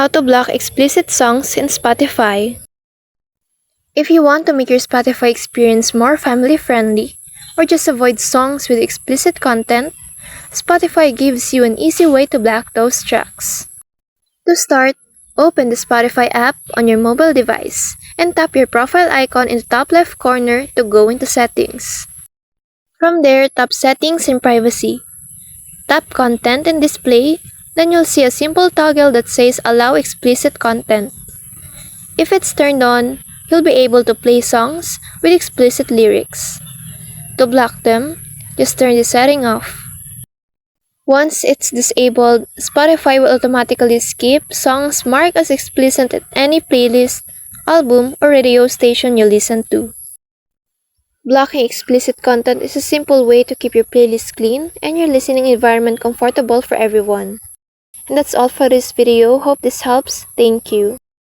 How to block explicit songs in Spotify. If you want to make your Spotify experience more family-friendly, or just avoid songs with explicit content, Spotify gives you an easy way to block those tracks. To start, open the Spotify app on your mobile device and tap your profile icon in the top left corner to go into Settings. From there, tap Settings and Privacy. Tap Content and Display, then you'll see a simple toggle that says Allow Explicit Content. If it's turned on, you'll be able to play songs with explicit lyrics. To block them, just turn the setting off. Once it's disabled, Spotify will automatically skip songs marked as explicit at any playlist, album, or radio station you listen to. Blocking explicit content is a simple way to keep your playlist clean and your listening environment comfortable for everyone. And that's all for this video. Hope this helps. Thank you.